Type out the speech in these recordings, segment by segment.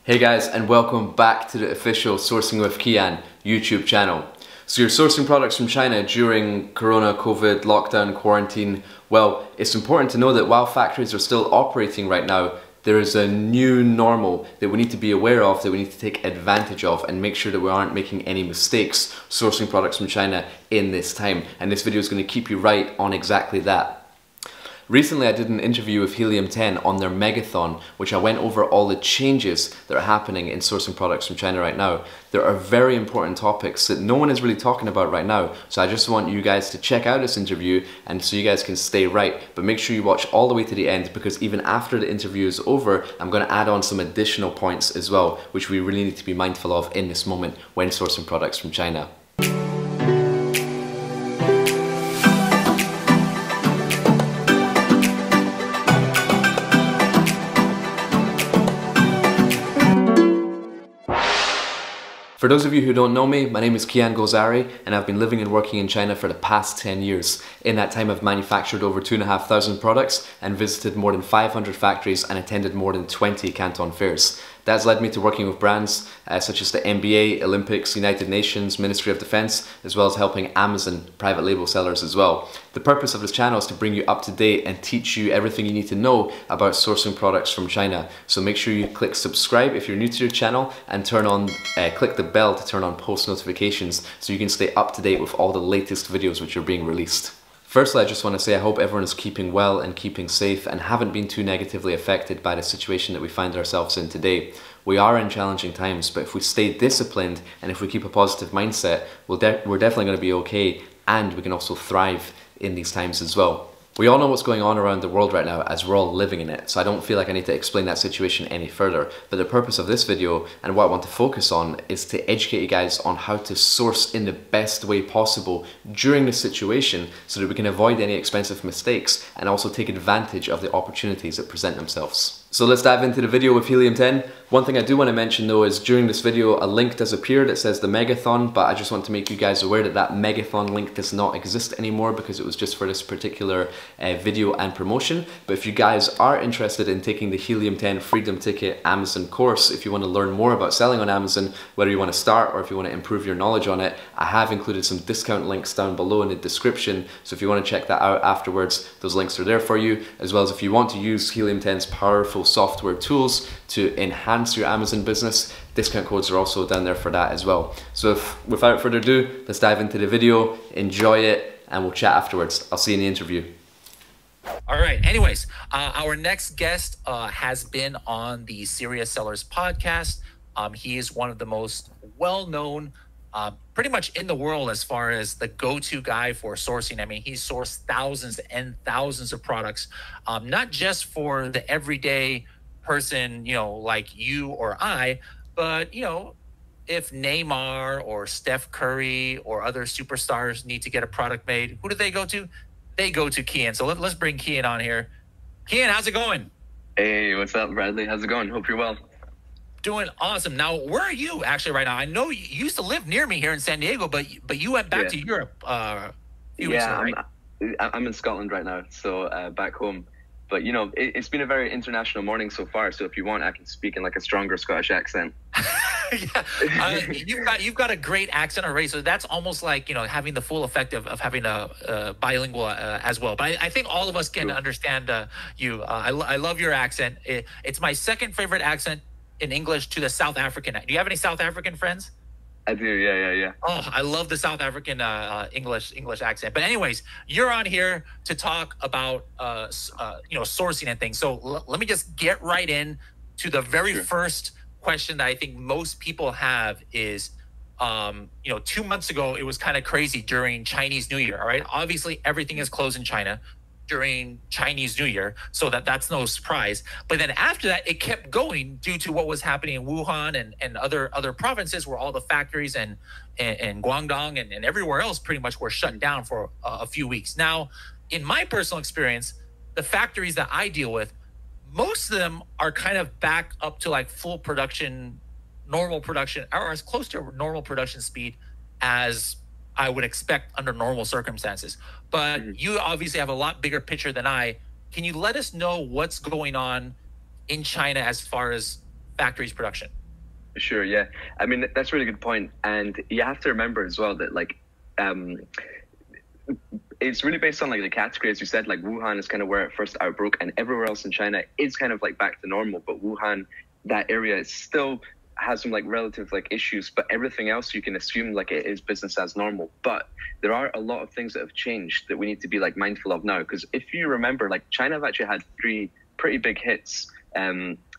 Hey guys, and welcome back to the official Sourcing with Kian YouTube channel. So you're sourcing products from China during Corona, COVID, lockdown, quarantine. Well, it's important to know that while factories are still operating right now, there is a new normal that we need to be aware of, that we need to take advantage of and make sure that we aren't making any mistakes sourcing products from China in this time. And this video is going to keep you right on exactly that. Recently I did an interview with Helium 10 on their Megathon, which I went over all the changes that are happening in sourcing products from China right now. There are very important topics that no one is really talking about right now, so I just want you guys to check out this interview and so you guys can stay right. But make sure you watch all the way to the end, because even after the interview is over, I'm going to add on some additional points as well, which we really need to be mindful of in this moment when sourcing products from China. For those of you who don't know me, my name is Kian Golzari and I've been living and working in China for the past 10 years. In that time I've manufactured over 2,500 products and visited more than 500 factories and attended more than 20 Canton Fairs. That's led me to working with brands such as the NBA, Olympics, United Nations, Ministry of Defense, as well as helping Amazon private label sellers as well. The purpose of this channel is to bring you up to date and teach you everything you need to know about sourcing products from China. So make sure you click subscribe if you're new to the channel and turn on, click the bell to turn on post notifications so you can stay up to date with all the latest videos which are being released. Firstly, I just want to say I hope everyone is keeping well and keeping safe and haven't been too negatively affected by the situation that we find ourselves in today. We are in challenging times, but if we stay disciplined and if we keep a positive mindset, we're definitely going to be okay, and we can also thrive in these times as well. We all know what's going on around the world right now as we're all living in it, so I don't feel like I need to explain that situation any further. But the purpose of this video and what I want to focus on is to educate you guys on how to source in the best way possible during this situation so that we can avoid any expensive mistakes and also take advantage of the opportunities that present themselves. So let's dive into the video with Helium 10. One thing I do want to mention though is during this video a link does appear that says the Megathon, but I just want to make you guys aware that that Megathon link does not exist anymore because it was just for this particular video and promotion. But if you guys are interested in taking the Helium 10 Freedom Ticket Amazon course, if you want to learn more about selling on Amazon, whether you want to start or if you want to improve your knowledge on it, I have included some discount links down below in the description. So if you want to check that out afterwards, those links are there for you, as well as if you want to use Helium 10's powerful software tools to enhance your Amazon business, discount codes are also down there for that as well. So without further ado, let's dive into the video, enjoy it, and we'll chat afterwards. I'll see you in the interview. All right. Anyways, our next guest has been on the Serious Sellers podcast. He is one of the most well-known pretty much in the world as far as the go-to guy for sourcing. I mean, he's sourced thousands and thousands of products, not just for the everyday person, you know, like you or I, but, you know, if Neymar or Steph Curry or other superstars need to get a product made, who do they go to? They go to Kian. So let's bring Kian on here. Kian, how's it going? Hey, what's up, Bradley? How's it going? Hope you're well. Doing awesome. Now, where are you actually right now? I know you used to live near me here in San Diego, but you went back to Europe a few weeks ago, right? I'm in Scotland right now, so back home. But, you know, it's been a very international morning so far, so if you want, I can speak in like a stronger Scottish accent. Yeah, you've got a great accent already, so that's almost like, you know, having the full effect of having a bilingual as well. But I think all of us can understand you. I love your accent. It's my second favorite accent in English to the South African. Do you have any South African friends? I do, yeah. Oh, I love the South African English accent. But anyways, you're on here to talk about you know, sourcing and things. So let me just get right in to the very first question that I think most people have is, you know, 2 months ago it was kind of crazy during Chinese New Year. All right, obviously everything is closed in China during Chinese New Year, so that's no surprise. But then after that, it kept going due to what was happening in Wuhan and other provinces where all the factories and Guangdong and everywhere else pretty much were shut down for a few weeks. Now, in my personal experience, the factories that I deal with, most of them are kind of back up to like full production, normal production, or as close to normal production speed as I would expect under normal circumstances. But you obviously have a lot bigger picture than I. Can you let us know what's going on in China as far as factory's production? Sure, yeah. I mean, that's a really good point. And you have to remember as well that like it's really based on like the category, as you said. Like Wuhan is kind of where it first outbroke, and everywhere else in China is kind of like back to normal. But Wuhan, that area, is still has some like relative like issues, but everything else you can assume like it is business as normal. But there are a lot of things that have changed that we need to be like mindful of now. Because if you remember, like China have actually had 3 pretty big hits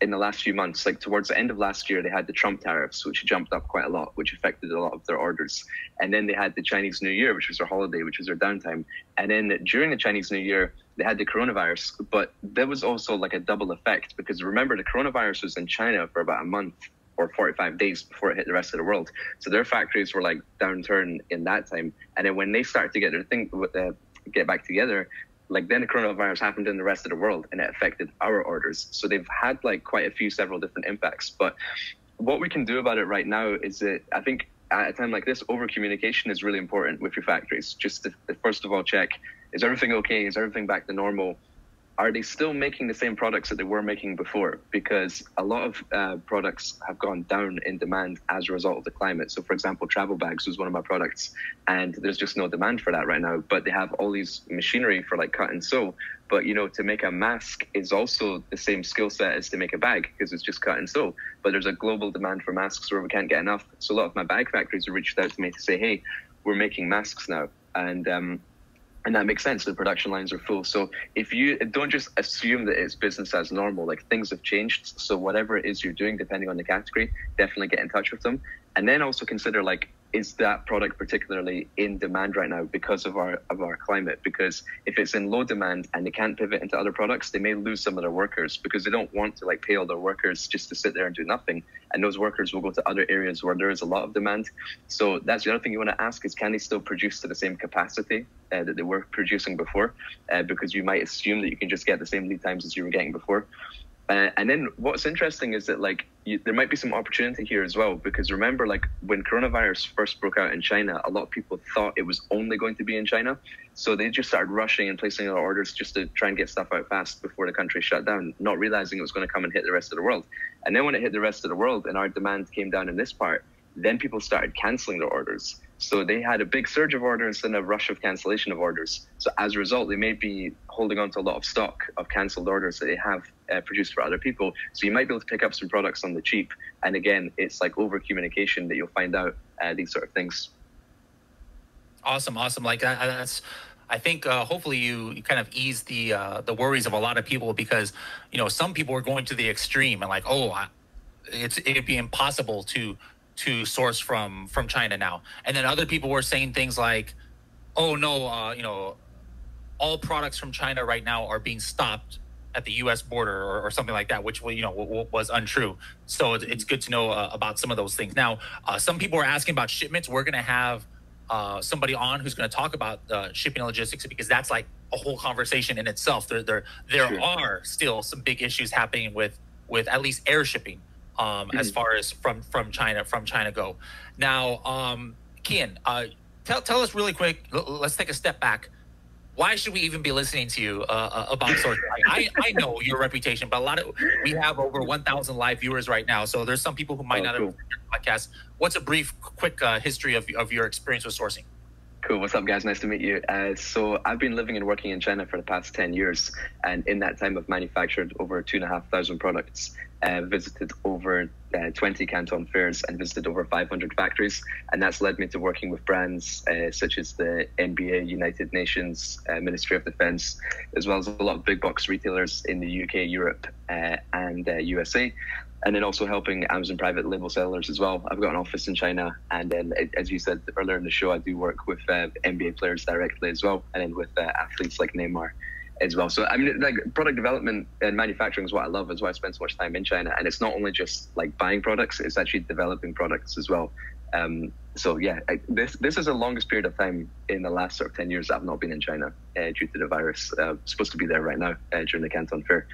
in the last few months. Like towards the end of last year, they had the Trump tariffs, which jumped up quite a lot, which affected a lot of their orders. And then they had the Chinese New Year, which was their holiday, which was their downtime. And then during the Chinese New Year, they had the coronavirus. But there was also like a double effect, because remember, the coronavirus was in China for about a month or 45 days before it hit the rest of the world. So their factories were like downturn in that time. And then when they started to get their thing, get back together, like then the coronavirus happened in the rest of the world and it affected our orders. So they've had like quite a few, several different impacts. But what we can do about it right now is that I think at a time like this, over communication is really important with your factories. Just to first of all check, is everything okay? Is everything back to normal? Are they still making the same products that they were making before? Because a lot of products have gone down in demand as a result of the climate. So for example, travel bags was one of my products, and there's just no demand for that right now. But they have all these machinery for like cut and sew. But, you know, to make a mask is also the same skill set as to make a bag, because it's just cut and sew. But there's a global demand for masks where we can't get enough. So a lot of my bag factories have reached out to me to say, hey, we're making masks now. And that makes sense. The production lines are full. So if you don't just assume that it's business as normal, like things have changed. So whatever it is you're doing, depending on the category, definitely get in touch with them. And then also consider, like, is that product particularly in demand right now because of our climate? Because if it's in low demand and they can't pivot into other products, they may lose some of their workers, because they don't want to like pay all their workers just to sit there and do nothing. And those workers will go to other areas where there is a lot of demand. So that's the other thing you want to ask is, can they still produce to the same capacity that they were producing before? Because you might assume that you can just get the same lead times as you were getting before. And then what's interesting is that like there might be some opportunity here as well, because remember, like when coronavirus first broke out in China, a lot of people thought it was only going to be in China. So they just started rushing and placing their orders just to try and get stuff out fast before the country shut down, not realizing it was going to come and hit the rest of the world. And then when it hit the rest of the world and our demand came down in this part, then people started canceling their orders. So they had a big surge of orders and a rush of cancellation of orders. So as a result, they may be holding on to a lot of stock of cancelled orders that they have produced for other people. So you might be able to pick up some products on the cheap. And again, it's like over communication that you'll find out these sort of things. Awesome. Like that's, I think hopefully you kind of ease the worries of a lot of people, because, you know, some people are going to the extreme and like, it'd be impossible to source from China now. And then other people were saying things like, oh no, you know, all products from China right now are being stopped at the U.S. border or something like that, which, you know, was untrue. So it's good to know about some of those things. Now, some people are asking about shipments. We're going to have somebody on who's going to talk about shipping and logistics, because that's like a whole conversation in itself. There sure. are still some big issues happening with at least air shipping. As far as from China go. Now, Kian, tell us really quick. Let's take a step back. Why should we even be listening to you about sourcing? I know your reputation, but we have over 1,000 live viewers right now. So there's some people who might not have heard your podcast. What's a brief, quick history of your experience with sourcing? Cool. What's up, guys? Nice to meet you. So I've been living and working in China for the past 10 years. And in that time, I've manufactured over 2,500 products, visited over 20 Canton Fairs, and visited over 500 factories. And that's led me to working with brands such as the NBA, United Nations, Ministry of Defense, as well as a lot of big box retailers in the UK, Europe, and USA. And then also helping Amazon private label sellers as well. I've got an office in China. And then, as you said earlier in the show, I do work with NBA players directly as well. And then with athletes like Neymar as well. So, I mean, like product development and manufacturing is what I love. Is why I spend so much time in China. And it's not only just like buying products, it's actually developing products as well. So yeah, this is the longest period of time in the last sort of 10 years that I've not been in China due to the virus. Supposed to be there right now during the Canton Fair.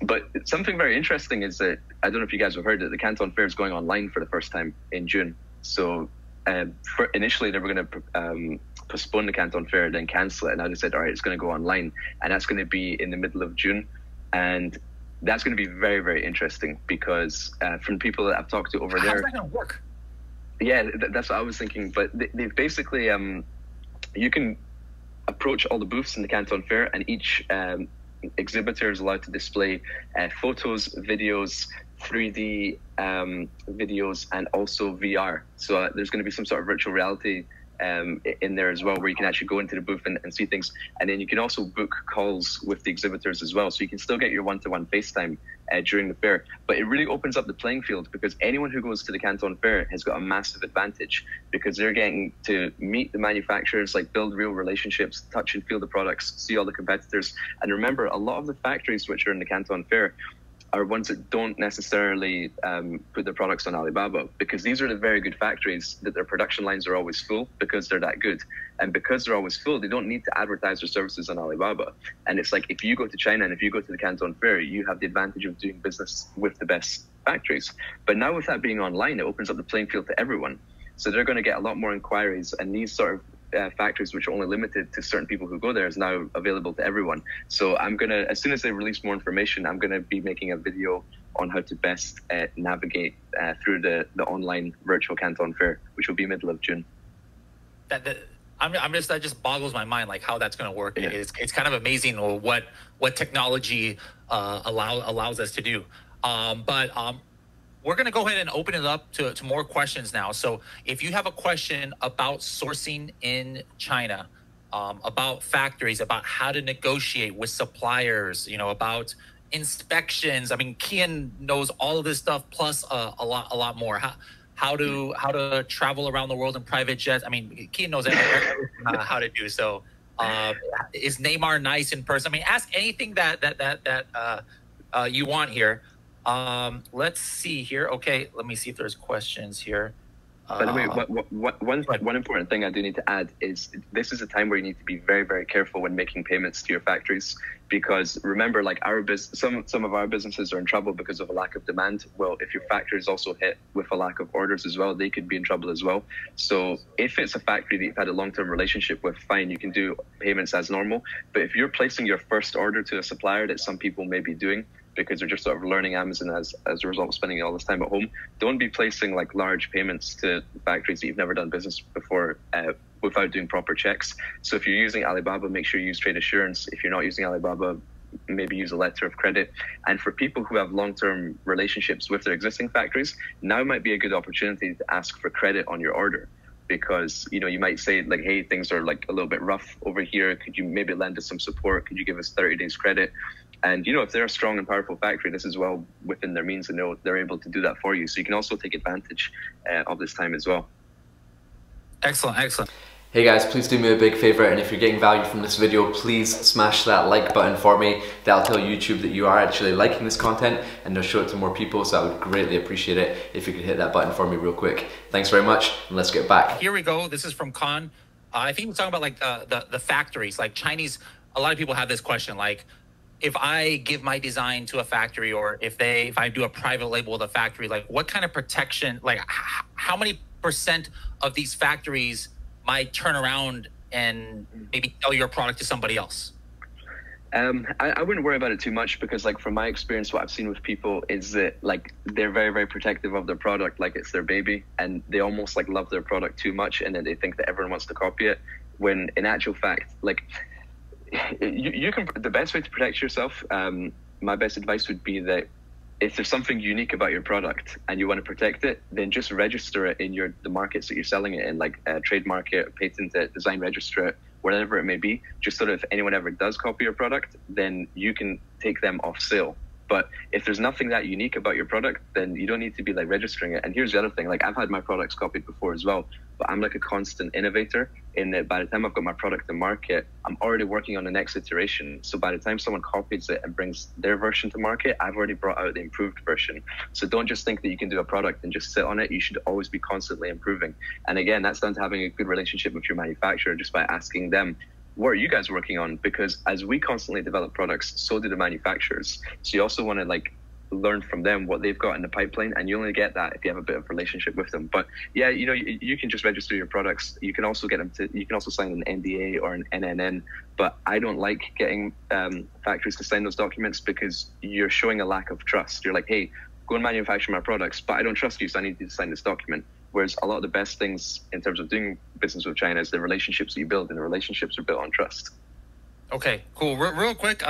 But something very interesting is that, I don't know if you guys have heard that the Canton Fair is going online for the first time in June. So initially they were going to postpone the Canton Fair, then cancel it. And now they said, all right, it's going to go online. And that's going to be in the middle of June. And that's going to be very, very interesting because from people that I've talked to over there. How's that going to work? Yeah, that's what I was thinking. But they've basically, you can approach all the booths in the Canton Fair, and each exhibitor is allowed to display photos, videos, 3D videos, and also VR. So there's going to be some sort of virtual reality in there as well, where you can actually go into the booth and see things. And then you can also book calls with the exhibitors as well. So you can still get your one-to-one FaceTime during the fair. But it really opens up the playing field, because anyone who goes to the Canton Fair has got a massive advantage, because they're getting to meet the manufacturers, like build real relationships, touch and feel the products, see all the competitors. And remember, a lot of the factories which are in the Canton Fair are ones that don't necessarily put their products on Alibaba, because these are the very good factories that their production lines are always full because they're that good. And because they're always full, they don't need to advertise their services on Alibaba. And it's like, if you go to China and if you go to the Canton Fair, you have the advantage of doing business with the best factories. But now with that being online, it opens up the playing field to everyone. So they're going to get a lot more inquiries, and these sort of factories which are only limited to certain people who go there is now available to everyone. So I'm going to, as soon as they release more information, I'm going to be making a video on how to best navigate through the online virtual Canton Fair, which will be middle of June. That just boggles my mind, like how that's going to work. Yeah. It's kind of amazing what technology allows us to do. We're going to go ahead and open it up to more questions now. So if you have a question about sourcing in China, about factories, about how to negotiate with suppliers, about inspections. I mean, Kian knows all of this stuff plus a lot more. How to travel around the world in private jets. I mean, Kian knows everything how to do so. Is Neymar nice in person? I mean, ask anything that you want here. Let's see here. Okay, let me see if there's questions here. By the way, one important thing I do need to add is this is a time where you need to be very, very careful when making payments to your factories, because remember, like some of our businesses are in trouble because of a lack of demand. Well, if your factory is also hit with a lack of orders as well, they could be in trouble as well. So if it's a factory that you've had a long-term relationship with, fine, you can do payments as normal. But if you're placing your first order to a supplier that some people may be doing, because they're just sort of learning Amazon as a result of spending all this time at home, don't be placing like large payments to factories that you've never done business before without doing proper checks. So if you're using Alibaba, make sure you use trade assurance. If you're not using Alibaba, maybe use a letter of credit. And for people who have long-term relationships with their existing factories, now might be a good opportunity to ask for credit on your order. Because, you might say like, hey, things are like a little bit rough over here. Could you maybe lend us some support? Could you give us 30 days credit? And, if they're a strong and powerful factory, this is well within their means, and they're able to do that for you. So you can also take advantage of this time as well. Excellent. Hey guys, please do me a big favor, and if you're getting value from this video, please smash that like button for me. That'll tell YouTube that you are actually liking this content, and they'll show it to more people, so I would greatly appreciate it if you could hit that button for me real quick. Thanks very much, and let's get back. Here we go. This is from Khan. I think we're talking about like the factories, like Chinese. A lot of people have this question, like, if I give my design to a factory, or if I do a private label with a factory, like what kind of protection, like how many % of these factories might turn around and maybe sell your product to somebody else? I wouldn't worry about it too much, because like from my experience, what I've seen with people is that like they're very, very protective of their product, like it's their baby, and they almost like love their product too much, and then they think that everyone wants to copy it, when in actual fact, like you can, the best way to protect yourself, my best advice would be that if there's something unique about your product and you want to protect it, then just register it in the markets that you're selling it in, like trademark it, patent it, design register it, whatever it may be, just so that if anyone ever does copy your product, then you can take them off sale. But if there's nothing that unique about your product, then you don't need to be like registering it. And here's the other thing, like I've had my products copied before as well, but I'm like a constant innovator in that by the time I've got my product in market, I'm already working on the next iteration. So by the time someone copies it and brings their version to market, I've already brought out the improved version. So don't just think that you can do a product and just sit on it. You should always be constantly improving. And again, that's down to having a good relationship with your manufacturer, just by asking them, what are you guys working on? Because as we constantly develop products, so do the manufacturers. So you also want to like learn from them what they've got in the pipeline, and you only get that if you have a bit of relationship with them. But yeah, you know, you can just register your products. You can also get them to, you can also sign an NDA or an NNN, but I don't like getting factories to sign those documents because you're showing a lack of trust. You're like, hey, go and manufacture my products, but I don't trust you, so I need you to sign this document. Whereas a lot of the best things in terms of doing business with China is the relationships that you build, and the relationships are built on trust. Okay, cool. Real quick,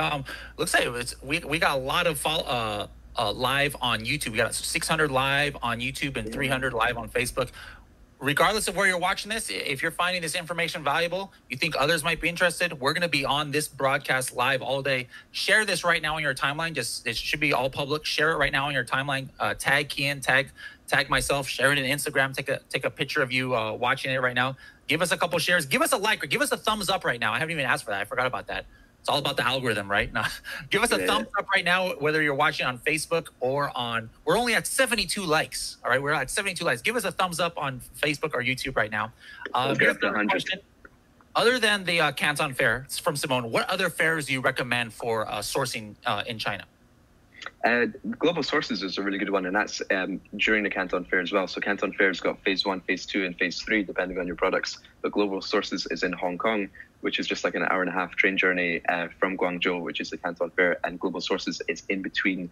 looks like we got a lot of live on YouTube. We got 600 live on YouTube and 300 live on Facebook. Regardless of where you're watching this, if you're finding this information valuable, you think others might be interested, we're going to be on this broadcast live all day. Share this right now on your timeline. Just, it should be all public. Share it right now on your timeline. Tag Kian, tag myself. Share it in Instagram. Take a picture of you watching it right now. Give us a couple shares. Give us a like or give us a thumbs up right now. I haven't even asked for that. I forgot about that. It's all about the algorithm, right? Now, give us a thumbs up right now, whether you're watching on Facebook or on, we're only at 72 likes. All right, we're at 72 likes. Give us a thumbs up on Facebook or YouTube right now. Here's the question. Other than the Canton Fair, it's from Simone, what other fairs do you recommend for sourcing in China? Global Sources is a really good one, and that's during the Canton Fair as well. So Canton Fair's got phase 1, phase 2, and phase 3, depending on your products. But Global Sources is in Hong Kong, which is just like an hour-and-a-half train journey from Guangzhou, which is the Canton Fair, and Global Sources is in between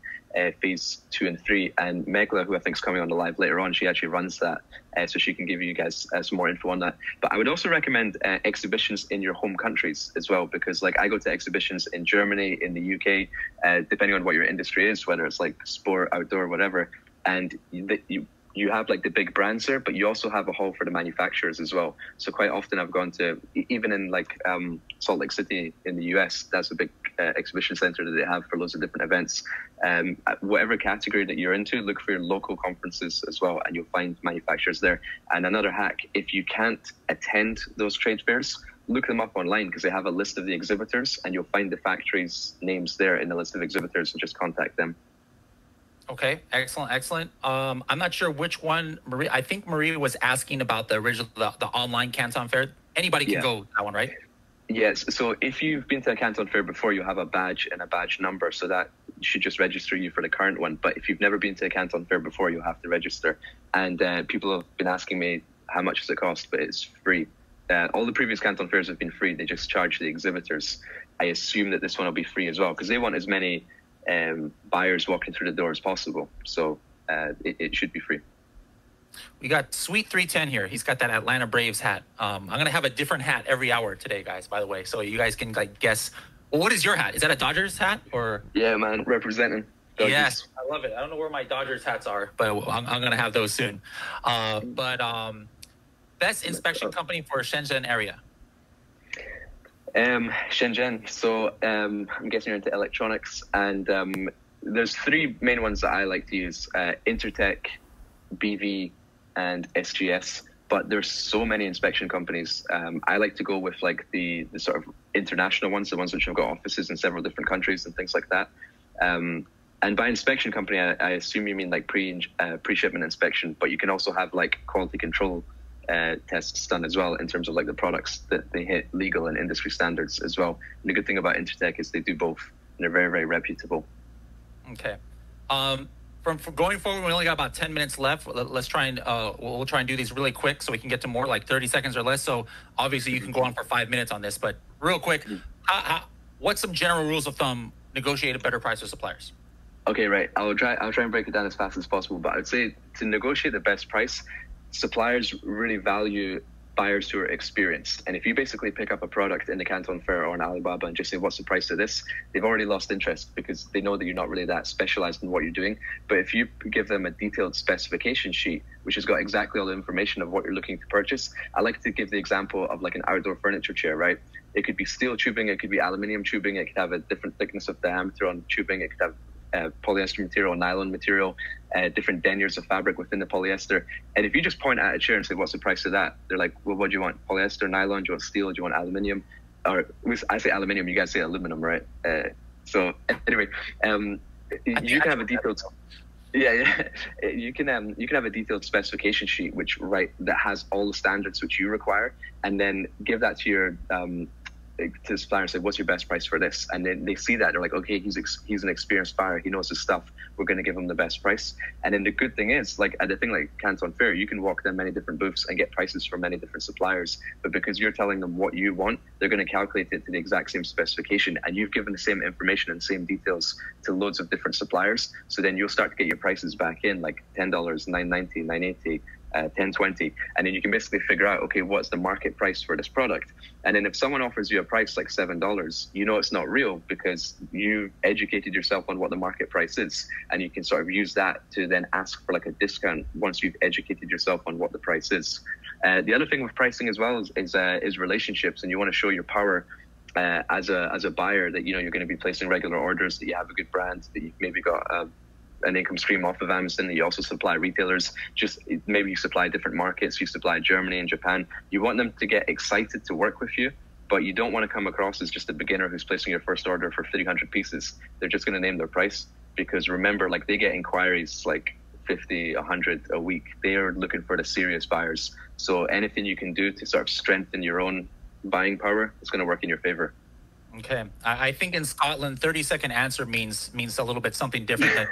phase 2 and 3. And Megla, who I think is coming on the live later on, she actually runs that, so she can give you guys some more info on that. But I would also recommend exhibitions in your home countries as well, because like I go to exhibitions in Germany, in the UK, depending on what your industry is, whether it's like sport, outdoor, whatever, and you have like the big brands there, but you also have a hall for the manufacturers as well. So quite often I've gone to, even in like Salt Lake City in the US, that's a big exhibition center that they have for loads of different events. Whatever category that you're into, look for your local conferences as well, and you'll find manufacturers there. And another hack, if you can't attend those trade fairs, look them up online, because they have a list of the exhibitors, and you'll find the factories' names there in the list of exhibitors, and just contact them. Okay, excellent. I'm not sure which one, Marie. I think Marie was asking about the original, the online Canton Fair. Anybody can go to that one, right? Yes. So if you've been to a Canton Fair before, you have a badge and a badge number, so that should just register you for the current one. But if you've never been to a Canton Fair before, you'll have to register. And people have been asking me how much does it cost, but it's free. All the previous Canton Fairs have been free. They just charge the exhibitors. I assume that this one will be free as well, because they want as many buyers walking through the door as possible. So it should be free. We got Sweet 310 here. He's got that Atlanta Braves hat. I'm going to have a different hat every hour today, guys, by the way. So you guys can like guess. Well, what is your hat? Is that a Dodgers hat or? Yeah, man, representing Dodgers. Yes, I love it. I don't know where my Dodgers hats are, but I'm going to have those soon. Best inspection company for Shenzhen area. Shenzhen. So I'm guessing you're into electronics, and there's 3 main ones that I like to use: Intertech, BV, and SGS. But there's so many inspection companies. I like to go with like the sort of international ones, the ones which have got offices in several different countries and things like that. And by inspection company, I assume you mean like pre-shipment inspection, but you can also have like quality control tests done as well, in terms of like the products that they hit legal and industry standards as well. And the good thing about Intertech is they do both, and they're very, very reputable. Okay. From going forward, we only got about 10 minutes left. Let's try and we'll try and do these really quick so we can get to more, like 30 seconds or less. So obviously you can go on for 5 minutes on this, but real quick, what's some general rules of thumb? Negotiate a better price with suppliers. Okay, right. I'll try and break it down as fast as possible. But I'd say to negotiate the best price, suppliers really value buyers who are experienced. And if you basically pick up a product in the Canton Fair or an Alibaba and just say, what's the price of this? They've already lost interest, because they know that you're not really that specialized in what you're doing. But if you give them a detailed specification sheet, which has got exactly all the information of what you're looking to purchase, I like to give the example of like an outdoor furniture chair, right? It could be steel tubing, it could be aluminium tubing, it could have a different thickness of diameter on tubing, it could have polyester material, nylon material, different deniers of fabric within the polyester. And if you just point at a chair and say, what's the price of that? They're like, well, what do you want? Polyester, nylon? Do you want steel? Do you want aluminium? Or I say aluminium, you guys say aluminum, right? So anyway, you can have a detailed... you can have a detailed specification sheet that has all the standards which you require, and then give that to to the supplier and say, what's your best price for this? And then they see that, they're like, okay, he's an experienced buyer, he knows his stuff, we're going to give him the best price. And then the good thing is, like at a thing like Canton Fair, you can walk down many different booths and get prices from many different suppliers, but because you're telling them what you want, they're going to calculate it to the exact same specification, and you've given the same information and same details to loads of different suppliers. So then you'll start to get your prices back in, like $10, $9.90, $9.80, $10.20, and then you can basically figure out, okay, what's the market price for this product? And then if someone offers you a price like $7, you know it's not real because you educated yourself on what the market price is, and you can sort of use that to then ask for like a discount once you've educated yourself on what the price is. The other thing with pricing as well is relationships, and you want to show your power as a buyer, that you're going to be placing regular orders, that you have a good brand, that you've maybe got an income stream off of Amazon, that you also supply retailers. Just maybe you supply different markets, you supply Germany and Japan. You want them to get excited to work with you, but you don't want to come across as just a beginner who's placing your first order for 300 pieces. They're just going to name their price, because remember, like, they get inquiries like 50, 100 a week. They are looking for the serious buyers. So anything you can do to sort of strengthen your own buying power is going to work in your favor. Okay, I think in Scotland, 30-second answer means a little bit something different than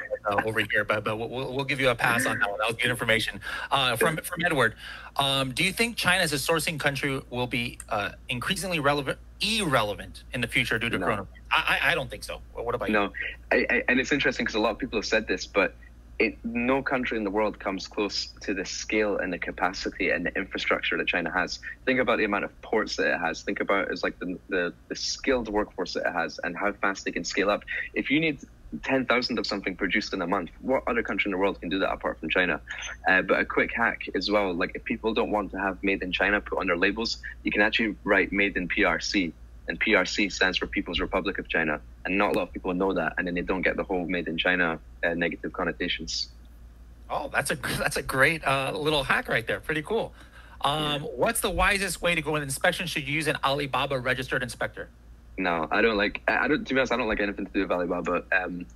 over here, but we'll give you a pass on that one. That was good information. From Edward, do you think China as a sourcing country will be increasingly irrelevant in the future due to coronavirus? I don't think so. What about you? No, and it's interesting because a lot of people have said this, but no country in the world comes close to the scale and the capacity and the infrastructure that China has. Think about the amount of ports that it has. Think about it as like the skilled workforce that it has and how fast they can scale up. If you need 10,000 of something produced in a month, what other country in the world can do that apart from China? But a quick hack as well, like if people don't want to have made in China put on their labels, you can actually write made in PRC. And PRC stands for People's Republic of China. And not a lot of people know that, and then they don't get the whole made in China negative connotations. Oh, that's a great little hack right there. Pretty cool. What's the wisest way to go with inspection? Should you use an Alibaba registered inspector? No, I don't. To be honest, I don't like anything to do with Alibaba.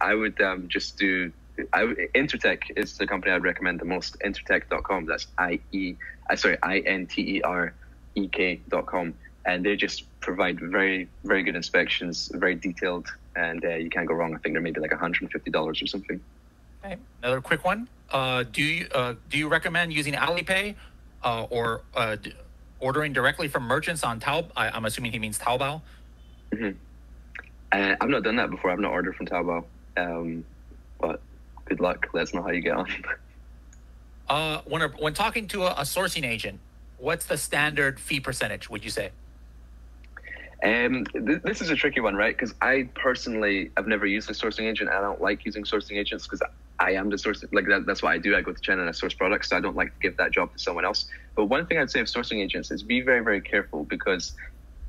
I would just do. Intertech is the company I'd recommend the most. Intertech.com. That's INTEREK.com. And they just provide very, very good inspections, very detailed, and you can't go wrong. I think they're maybe like $150 or something. Okay, another quick one. Do you recommend using Alipay or ordering directly from merchants on Taobao? I'm assuming he means Taobao. Mm-hmm. I've not done that before. I've not ordered from Taobao, but good luck. Let us know how you get on. When talking to a sourcing agent, what's the standard fee percentage, would you say? This is a tricky one, right? Because I personally have never used a sourcing agent. I don't like using sourcing agents because I am the source. Like that's what I do. I go to China and I source products. So I don't like to give that job to someone else. But one thing I'd say of sourcing agents is be very, very careful, because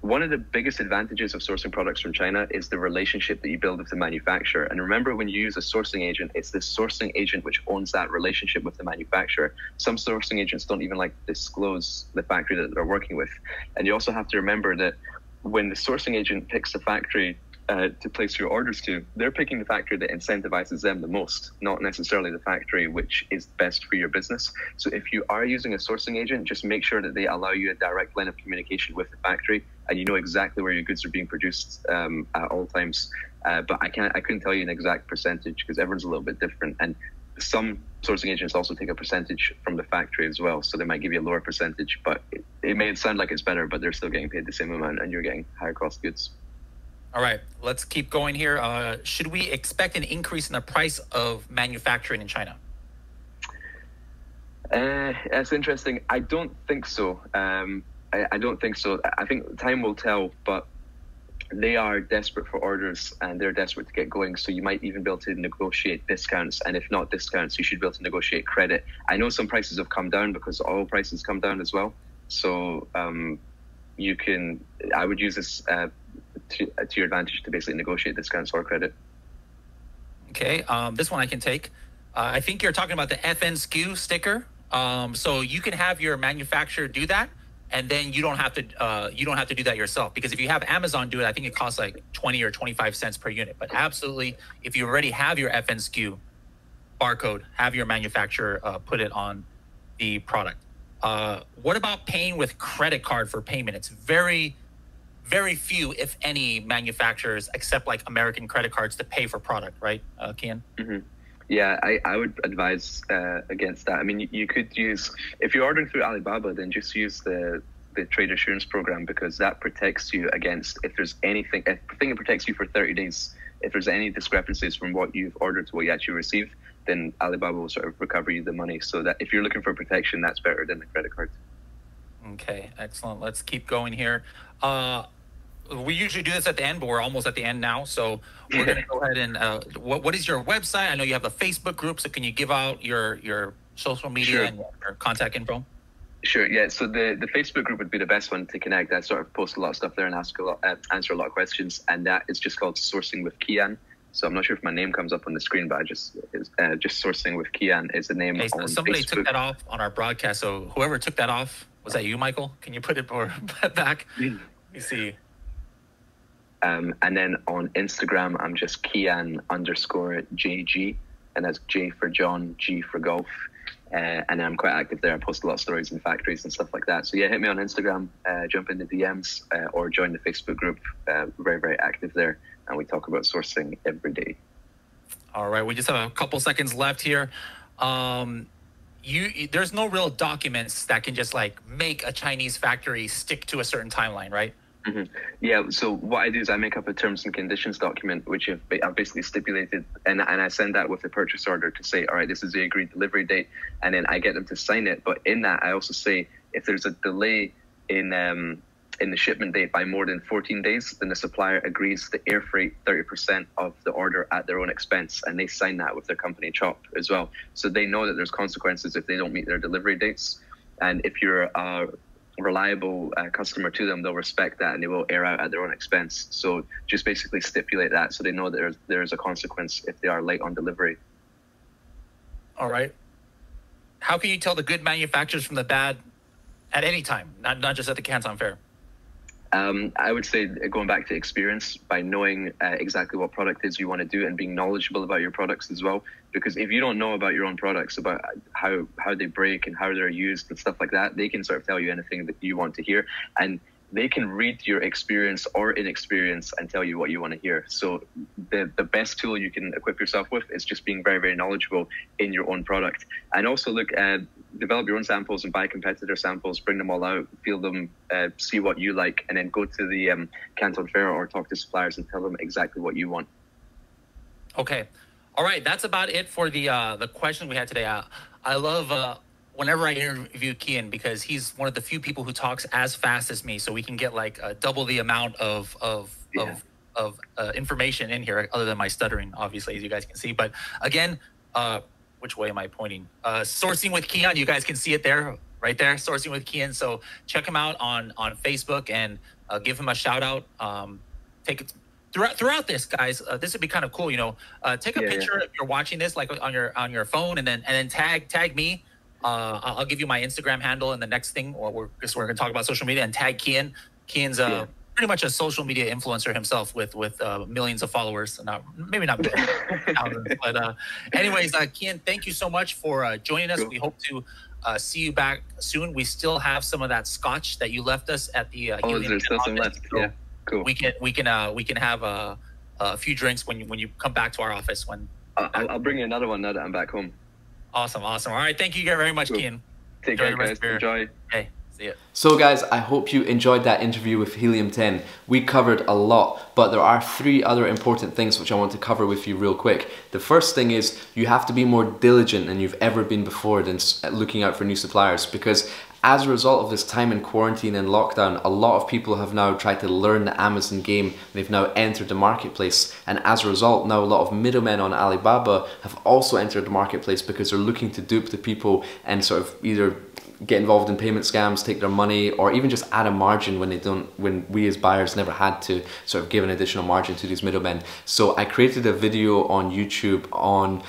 one of the biggest advantages of sourcing products from China is the relationship that you build with the manufacturer. And remember, when you use a sourcing agent, it's the sourcing agent which owns that relationship with the manufacturer. Some sourcing agents don't even like to disclose the factory that they're working with. And you also have to remember that when the sourcing agent picks the factory to place your orders to, they're picking the factory that incentivizes them the most, not necessarily the factory which is best for your business. So if you are using a sourcing agent, just make sure that they allow you a direct line of communication with the factory, and you know exactly where your goods are being produced at all times. But I couldn't tell you an exact percentage because everyone's a little bit different. And some sourcing agents also take a percentage from the factory as well. So they might give you a lower percentage, but it may sound like it's better, but they're still getting paid the same amount and you're getting higher cost goods. All right, let's keep going here. Should we expect an increase in the price of manufacturing in China? That's interesting. I don't think so. I don't think so. I think time will tell, but they are desperate for orders and they're desperate to get going. So you might even be able to negotiate discounts. And if not discounts, you should be able to negotiate credit. I know some prices have come down because oil prices come down as well. So I would use this to your advantage to basically negotiate discounts or credit. Okay, this one I can take. I think you're talking about the FN SKU sticker. So you can have your manufacturer do that, and then you don't have to do that yourself. Because if you have Amazon do it, I think it costs like 20 or 25 cents per unit. But absolutely, if you already have your FN SKU barcode, have your manufacturer put it on the product. What about paying with credit card for payment? It's very, very few, if any, manufacturers accept like American credit cards to pay for product, right, Kian? Mm-hmm. Yeah, I would advise against that. I mean, you could use, if you're ordering through Alibaba, then just use the trade assurance program, because that protects you against, if there's anything, I think it protects you for 30 days. If there's any discrepancies from what you've ordered to what you actually received, then Alibaba will sort of recover you the money. So that if you're looking for protection, that's better than the credit card. Okay, excellent. Let's keep going here. We usually do this at the end, but we're almost at the end now. So we're going to go ahead and, what is your website? I know you have a Facebook group, so can you give out your social media and your contact info? Sure, yeah. So the Facebook group would be the best one to connect. I sort of post a lot of stuff there and answer a lot of questions, and that is just called Sourcing with Kian. So I'm not sure if my name comes up on the screen, but just Sourcing with Kian is the name. Hey, on somebody Facebook. Took that off on our broadcast. So whoever took that off, was that you, Michael? Can you put it back? Let me see. And then on Instagram, I'm just Kian_JG, and that's J for John, G for golf. And I'm quite active there. I post a lot of stories in factories and stuff like that. So yeah, hit me on Instagram, jump in the DMs, or join the Facebook group. Very, very active there. And we talk about sourcing every day. All right, we just have a couple seconds left here. There's no real documents that can just like make a Chinese factory stick to a certain timeline, right? Mm-hmm. Yeah, so what I do is I make up a terms and conditions document, which I've basically stipulated, and I send that with the purchase order to say, all right, this is the agreed delivery date, and then I get them to sign it. But in that, I also say if there's a delay in the shipment date by more than 14 days, then the supplier agrees to air freight 30% of the order at their own expense, and they sign that with their company CHOP as well. So they know that there's consequences if they don't meet their delivery dates, and if you're a reliable customer to them, they'll respect that and they will air out at their own expense. So just basically stipulate that so they know that there's a consequence if they are late on delivery. All right. How can you tell the good manufacturers from the bad at any time, not just at the Canton Fair? I would say going back to experience, by knowing exactly what product it is you want to do and being knowledgeable about your products as well. Because if you don't know about your own products, about how they break and how they're used and stuff like that, they can sort of tell you anything that you want to hear. And they can read your experience or inexperience and tell you what you want to hear. So the best tool you can equip yourself with is just being very, very knowledgeable in your own product. And also develop your own samples and buy competitor samples, bring them all out, feel them, see what you like, and then go to the Canton Fair or talk to suppliers and tell them exactly what you want. Okay. All right. That's about it for the question we had today. I love whenever I interview Kian, because he's one of the few people who talks as fast as me, so we can get like double the amount of information in here, other than my stuttering, obviously, as you guys can see. But again, which way am I pointing? Sourcing with Kian, you guys can see it there, right there, Sourcing with Kian. So check him out on Facebook and give him a shout out. Take it throughout this, guys. This would be kind of cool, you know. Take a picture if you're watching this, like on your phone, and then tag me. I'll give you my Instagram handle in the next thing, or we're going to talk about social media, and tag Kian. Kian's pretty much a social media influencer himself with millions of followers. Maybe not millions, but anyways, Kian, thank you so much for joining us. Cool. We hope to see you back soon. We still have some of that scotch that you left us at the Helium. There's still some left. So yeah, cool. We can have a few drinks when you come back to our office. I'll bring you another one now that I'm back home. Awesome. All right, thank you very much, cool. Kian. Take care, guys. Enjoy. Hey, see ya. So guys, I hope you enjoyed that interview with Helium 10. We covered a lot, but there are 3 other important things which I want to cover with you real quick. The first thing is you have to be more diligent than you've ever been before than looking out for new suppliers, because as a result of this time in quarantine and lockdown, a lot of people have now tried to learn the Amazon game. They've now entered the marketplace, and as a result, now a lot of middlemen on Alibaba have also entered the marketplace because they're looking to dupe the people and sort of either get involved in payment scams, take their money, or even just add a margin when we as buyers never had to sort of give an additional margin to these middlemen. So I created a video on YouTube on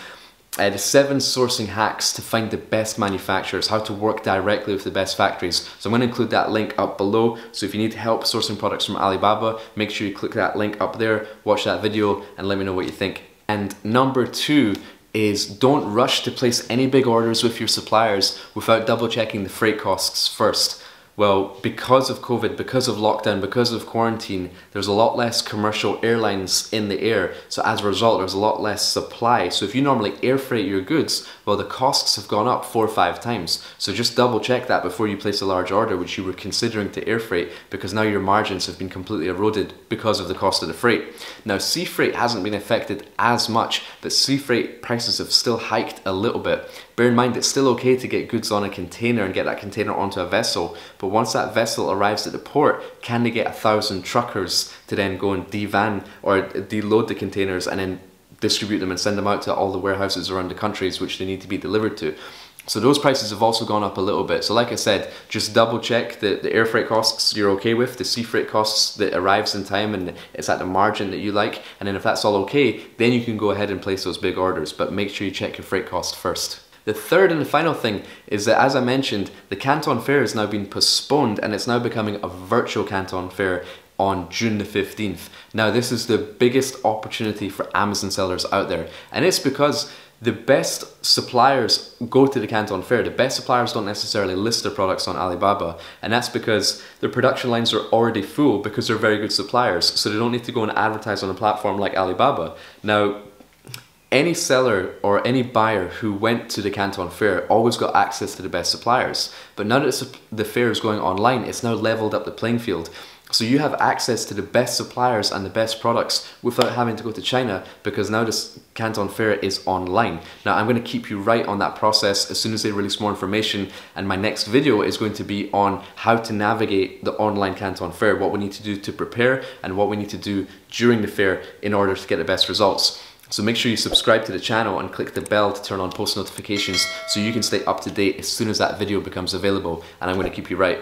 the 7 sourcing hacks to find the best manufacturers, how to work directly with the best factories. So I'm going to include that link up below. So if you need help sourcing products from Alibaba, make sure you click that link up there, watch that video, and let me know what you think. And number 2 is don't rush to place any big orders with your suppliers without double checking the freight costs first. Well, because of COVID, because of lockdown, because of quarantine, there's a lot less commercial airlines in the air. So as a result, there's a lot less supply. So if you normally air freight your goods, well, the costs have gone up 4 or 5 times. So just double check that before you place a large order, which you were considering to air freight, because now your margins have been completely eroded because of the cost of the freight. Now, sea freight hasn't been affected as much, but sea freight prices have still hiked a little bit. Bear in mind, it's still okay to get goods on a container and get that container onto a vessel, but once that vessel arrives at the port, can they get 1,000 truckers to then go and devan or deload the containers and then distribute them and send them out to all the warehouses around the countries which they need to be delivered to? So those prices have also gone up a little bit. So like I said, just double check the air freight costs you're okay with, the sea freight costs that arrives in time and it's at the margin that you like, and then if that's all okay, then you can go ahead and place those big orders, but make sure you check your freight cost first. The third and the final thing is that, as I mentioned, the Canton Fair has now been postponed and it's now becoming a virtual Canton Fair on June the 15th. Now, this is the biggest opportunity for Amazon sellers out there, and it's because the best suppliers go to the Canton Fair. The best suppliers don't necessarily list their products on Alibaba, and that's because their production lines are already full because they're very good suppliers, so they don't need to go and advertise on a platform like Alibaba. Now, any seller or any buyer who went to the Canton Fair always got access to the best suppliers. But now that the fair is going online, it's now leveled up the playing field. So you have access to the best suppliers and the best products without having to go to China, because now this Canton Fair is online. Now, I'm going to keep you right on that process as soon as they release more information, and my next video is going to be on how to navigate the online Canton Fair, what we need to do to prepare and what we need to do during the fair in order to get the best results. So make sure you subscribe to the channel and click the bell to turn on post notifications so you can stay up to date as soon as that video becomes available, and I'm going to keep you right.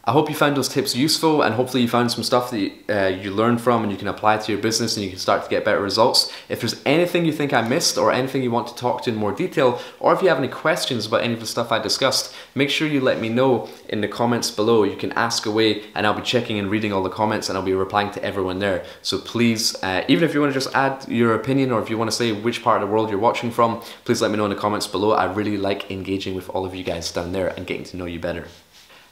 I hope you found those tips useful, and hopefully you found some stuff that you learned from and you can apply to your business and you can start to get better results. If there's anything you think I missed or anything you want to talk to in more detail, or if you have any questions about any of the stuff I discussed, make sure you let me know in the comments below. You can ask away and I'll be checking and reading all the comments and I'll be replying to everyone there. So please, even if you want to just add your opinion or if you want to say which part of the world you're watching from, please let me know in the comments below. I really like engaging with all of you guys down there and getting to know you better.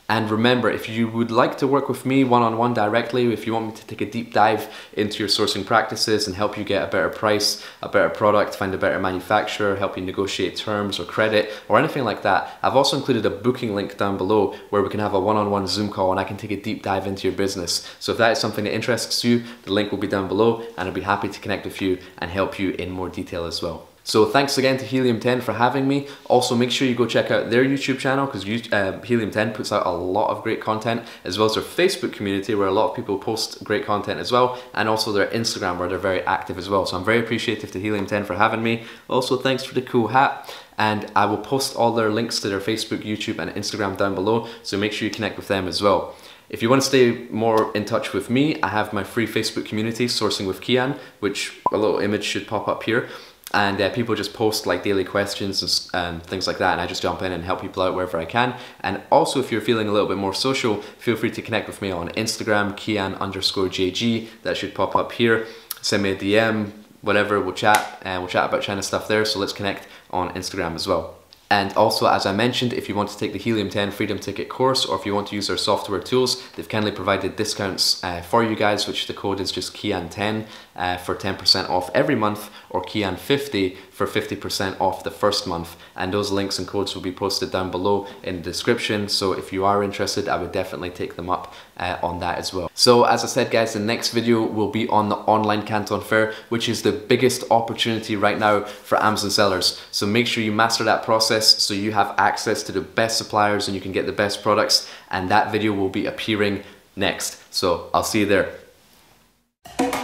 And remember, if you would like to work with me one-on-one directly, if you want me to take a deep dive into your sourcing practices and help you get a better price, a better product, find a better manufacturer, help you negotiate terms or credit or anything like that, I've also included a booking link down below where we can have a one-on-one Zoom call and I can take a deep dive into your business. So if that is something that interests you, the link will be down below and I'll be happy to connect with you and help you in more detail as well. So thanks again to Helium 10 for having me. Also, make sure you go check out their YouTube channel because Helium 10 puts out a lot of great content, as well as their Facebook community where a lot of people post great content as well, and also their Instagram where they're very active as well. So I'm very appreciative to Helium 10 for having me. Also, thanks for the cool hat. And I will post all their links to their Facebook, YouTube and Instagram down below, so make sure you connect with them as well. If you want to stay more in touch with me, I have my free Facebook community, Sourcing with Kian, which a little image should pop up here. And people just post like daily questions and things like that, and I just jump in and help people out wherever I can. And also, if you're feeling a little bit more social, feel free to connect with me on Instagram, Kian_JG, that should pop up here. Send me a DM, whatever, we'll chat, and we'll chat about China stuff there, so let's connect on Instagram as well. And also, as I mentioned, if you want to take the Helium 10 Freedom Ticket course, or if you want to use their software tools, they've kindly provided discounts for you guys, which the code is just Kian10 for 10% off every month, or Kian50 for 50% off the first month. And those links and codes will be posted down below in the description. So if you are interested, I would definitely take them up on that as well. So as I said, guys, the next video will be on the online Canton Fair, which is the biggest opportunity right now for Amazon sellers. So make sure you master that process so you have access to the best suppliers and you can get the best products. And that video will be appearing next. So I'll see you there.